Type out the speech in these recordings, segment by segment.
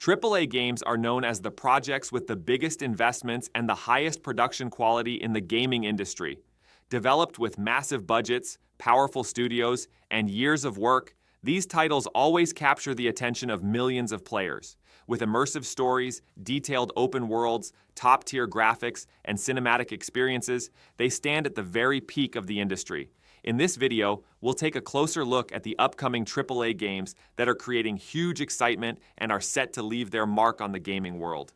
AAA games are known as the projects with the biggest investments and the highest production quality in the gaming industry. Developed with massive budgets, powerful studios, and years of work, these titles always capture the attention of millions of players. With immersive stories, detailed open worlds, top-tier graphics, and cinematic experiences, they stand at the very peak of the industry. In this video, we'll take a closer look at the upcoming AAA games that are creating huge excitement and are set to leave their mark on the gaming world.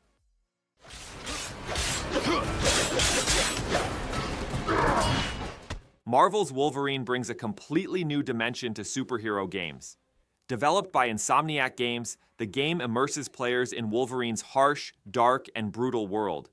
Marvel's Wolverine brings a completely new dimension to superhero games. Developed by Insomniac Games, the game immerses players in Wolverine's harsh, dark, and brutal world.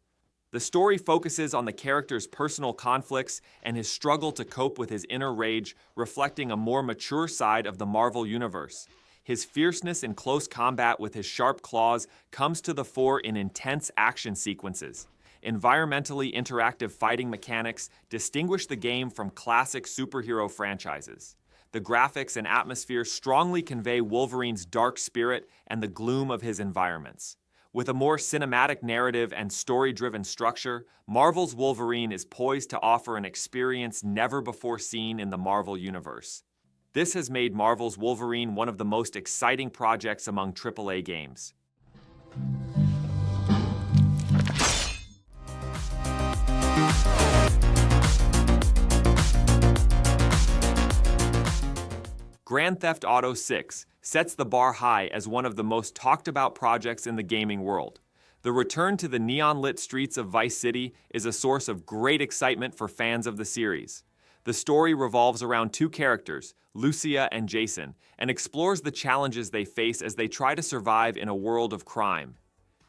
The story focuses on the character's personal conflicts and his struggle to cope with his inner rage, reflecting a more mature side of the Marvel Universe. His fierceness in close combat with his sharp claws comes to the fore in intense action sequences. Environmentally interactive fighting mechanics distinguish the game from classic superhero franchises. The graphics and atmosphere strongly convey Wolverine's dark spirit and the gloom of his environments. With a more cinematic narrative and story-driven structure, Marvel's Wolverine is poised to offer an experience never before seen in the Marvel Universe. This has made Marvel's Wolverine one of the most exciting projects among AAA games. Grand Theft Auto 6 sets the bar high as one of the most talked about projects in the gaming world. The return to the neon-lit streets of Vice City is a source of great excitement for fans of the series. The story revolves around two characters, Lucia and Jason, and explores the challenges they face as they try to survive in a world of crime.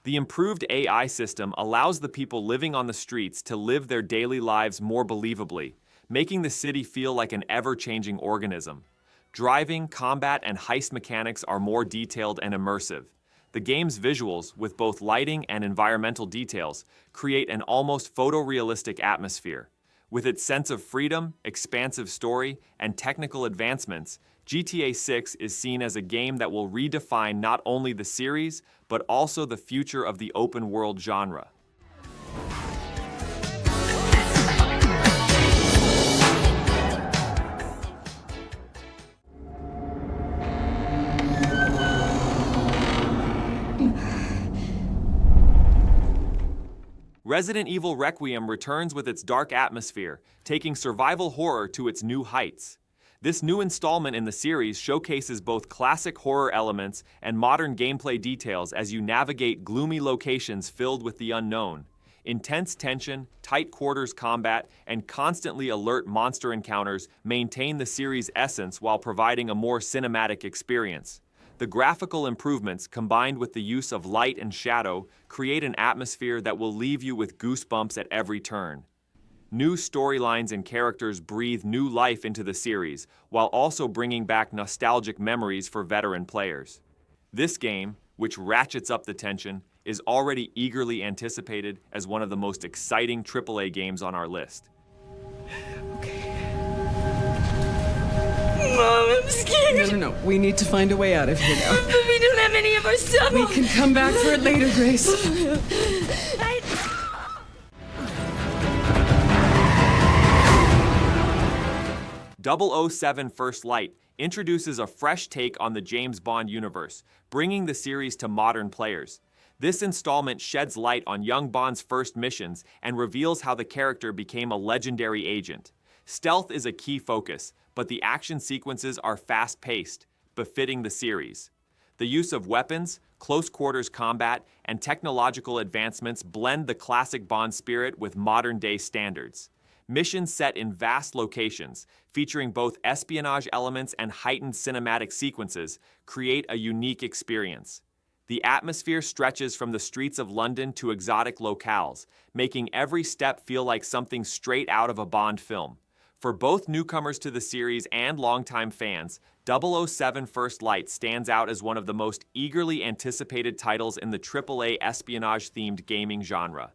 The improved AI system allows the people living on the streets to live their daily lives more believably, making the city feel like an ever-changing organism. Driving, combat, and heist mechanics are more detailed and immersive. The game's visuals, with both lighting and environmental details, create an almost photorealistic atmosphere. With its sense of freedom, expansive story, and technical advancements, GTA 6 is seen as a game that will redefine not only the series, but also the future of the open-world genre. Resident Evil Requiem returns with its dark atmosphere, taking survival horror to its new heights. This new installment in the series showcases both classic horror elements and modern gameplay details as you navigate gloomy locations filled with the unknown. Intense tension, tight quarters combat, and constantly alert monster encounters maintain the series' essence while providing a more cinematic experience. The graphical improvements, combined with the use of light and shadow, create an atmosphere that will leave you with goosebumps at every turn. New storylines and characters breathe new life into the series, while also bringing back nostalgic memories for veteran players. This game, which ratchets up the tension, is already eagerly anticipated as one of the most exciting AAA games on our list. Mom, I'm scared. No. We need to find a way out of here now. But we don't have any of our stuff. We can come back for it later, Grace. 007 First Light introduces a fresh take on the James Bond universe, bringing the series to modern players. This installment sheds light on young Bond's first missions and reveals how the character became a legendary agent. Stealth is a key focus, but the action sequences are fast-paced, befitting the series. The use of weapons, close-quarters combat, and technological advancements blend the classic Bond spirit with modern-day standards. Missions set in vast locations, featuring both espionage elements and heightened cinematic sequences, create a unique experience. The atmosphere stretches from the streets of London to exotic locales, making every step feel like something straight out of a Bond film. For both newcomers to the series and longtime fans, 007 First Light stands out as one of the most eagerly anticipated titles in the AAA espionage-themed gaming genre.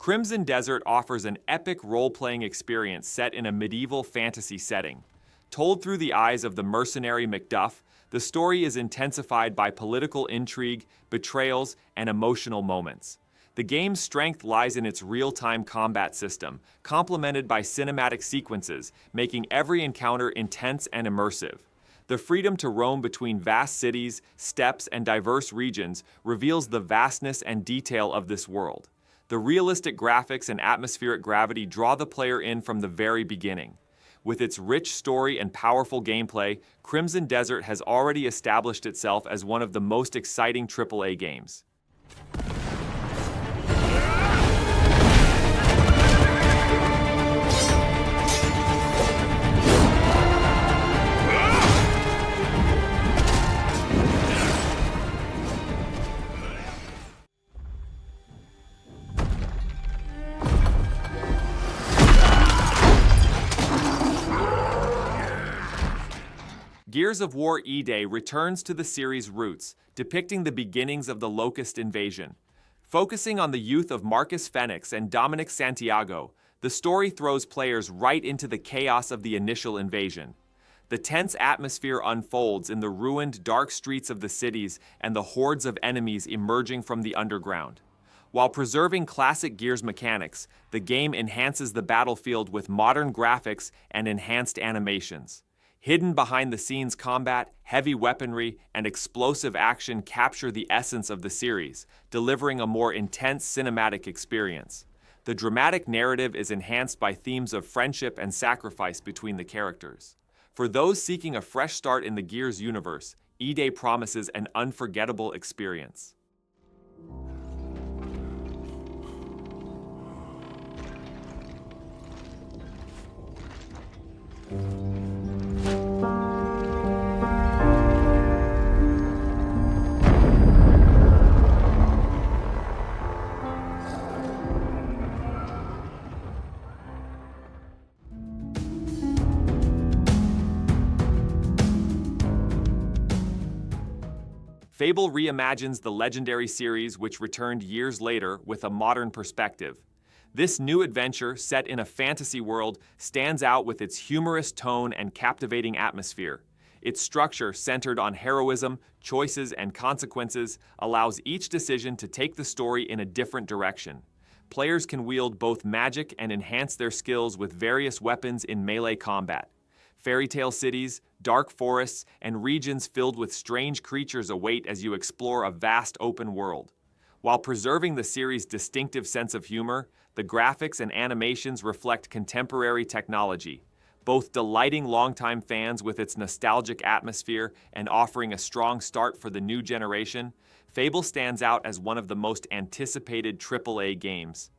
Crimson Desert offers an epic role-playing experience set in a medieval fantasy setting. Told through the eyes of the mercenary Macduff, the story is intensified by political intrigue, betrayals, and emotional moments. The game's strength lies in its real-time combat system, complemented by cinematic sequences, making every encounter intense and immersive. The freedom to roam between vast cities, steppes, and diverse regions reveals the vastness and detail of this world. The realistic graphics and atmospheric gravity draw the player in from the very beginning. With its rich story and powerful gameplay, Crimson Desert has already established itself as one of the most exciting AAA games. Gears of War E-Day returns to the series' roots, depicting the beginnings of the Locust invasion. Focusing on the youth of Marcus Phoenix and Dominic Santiago, the story throws players right into the chaos of the initial invasion. The tense atmosphere unfolds in the ruined, dark streets of the cities and the hordes of enemies emerging from the underground. While preserving classic Gears mechanics, the game enhances the battlefield with modern graphics and enhanced animations. Hidden behind the scenes combat, heavy weaponry, and explosive action capture the essence of the series, delivering a more intense cinematic experience. The dramatic narrative is enhanced by themes of friendship and sacrifice between the characters. For those seeking a fresh start in the Gears universe, E-Day promises an unforgettable experience. Fable reimagines the legendary series, which returned years later with a modern perspective. This new adventure, set in a fantasy world, stands out with its humorous tone and captivating atmosphere. Its structure, centered on heroism, choices, and consequences, allows each decision to take the story in a different direction. Players can wield both magic and enhance their skills with various weapons in melee combat. Fairy tale cities, dark forests, and regions filled with strange creatures await as you explore a vast open world. While preserving the series' distinctive sense of humor, the graphics and animations reflect contemporary technology, both delighting longtime fans with its nostalgic atmosphere and offering a strong start for the new generation. Fable stands out as one of the most anticipated AAA games.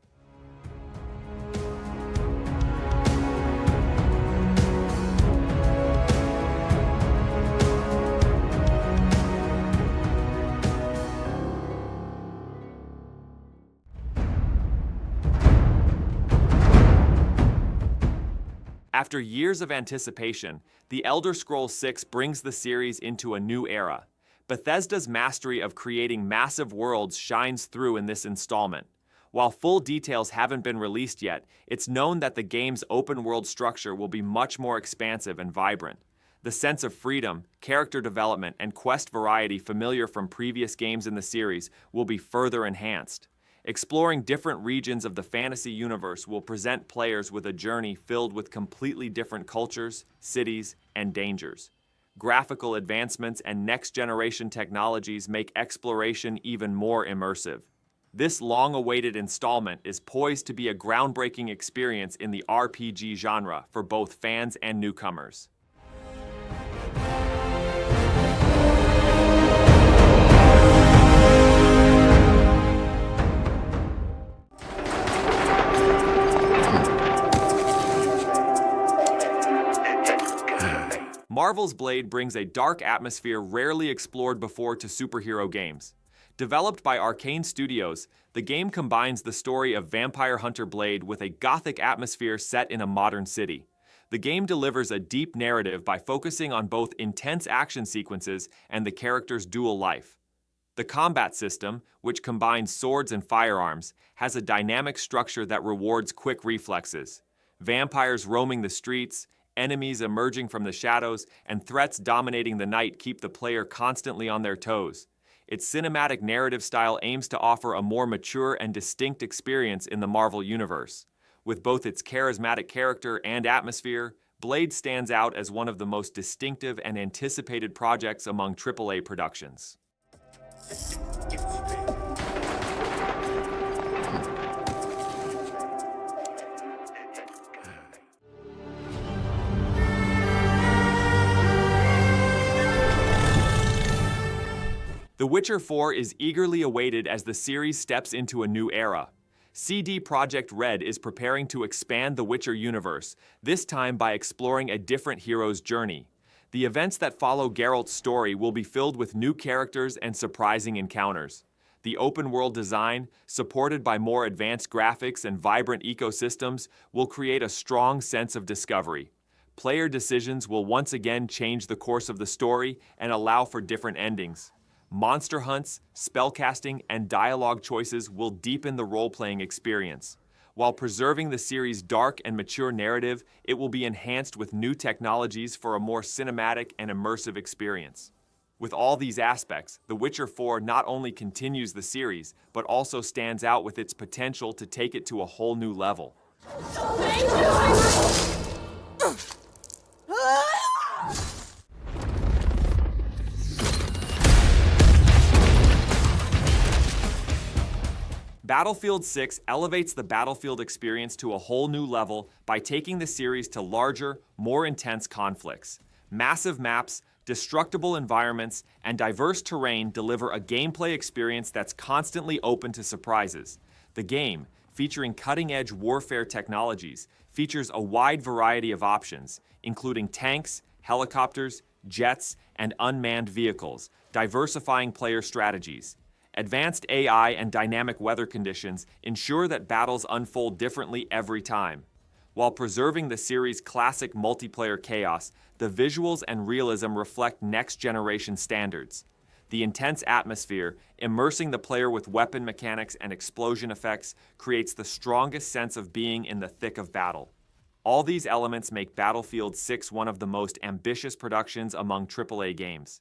After years of anticipation, The Elder Scrolls VI brings the series into a new era. Bethesda's mastery of creating massive worlds shines through in this installment. While full details haven't been released yet, it's known that the game's open-world structure will be much more expansive and vibrant. The sense of freedom, character development, and quest variety familiar from previous games in the series will be further enhanced. Exploring different regions of the fantasy universe will present players with a journey filled with completely different cultures, cities, and dangers. Graphical advancements and next-generation technologies make exploration even more immersive. This long-awaited installment is poised to be a groundbreaking experience in the RPG genre for both fans and newcomers. Marvel's Blade brings a dark atmosphere rarely explored before to superhero games. Developed by Arcane Studios, the game combines the story of vampire hunter Blade with a gothic atmosphere set in a modern city. The game delivers a deep narrative by focusing on both intense action sequences and the character's dual life. The combat system, which combines swords and firearms, has a dynamic structure that rewards quick reflexes. Vampires roaming the streets, enemies emerging from the shadows, and threats dominating the night keep the player constantly on their toes. Its cinematic narrative style aims to offer a more mature and distinct experience in the Marvel Universe. With both its charismatic character and atmosphere, Blade stands out as one of the most distinctive and anticipated projects among AAA productions. The Witcher 4 is eagerly awaited as the series steps into a new era. CD Projekt Red is preparing to expand the Witcher universe, this time by exploring a different hero's journey. The events that follow Geralt's story will be filled with new characters and surprising encounters. The open-world design, supported by more advanced graphics and vibrant ecosystems, will create a strong sense of discovery. Player decisions will once again change the course of the story and allow for different endings. Monster hunts, spellcasting, and dialogue choices will deepen the role-playing experience. While preserving the series' dark and mature narrative, it will be enhanced with new technologies for a more cinematic and immersive experience. With all these aspects, The Witcher 4 not only continues the series, but also stands out with its potential to take it to a whole new level. Battlefield 6 elevates the Battlefield experience to a whole new level by taking the series to larger, more intense conflicts. Massive maps, destructible environments, and diverse terrain deliver a gameplay experience that's constantly open to surprises. The game, featuring cutting-edge warfare technologies, features a wide variety of options, including tanks, helicopters, jets, and unmanned vehicles, diversifying player strategies. Advanced AI and dynamic weather conditions ensure that battles unfold differently every time. While preserving the series' classic multiplayer chaos, the visuals and realism reflect next-generation standards. The intense atmosphere, immersing the player with weapon mechanics and explosion effects, creates the strongest sense of being in the thick of battle. All these elements make Battlefield 6 one of the most ambitious productions among AAA games.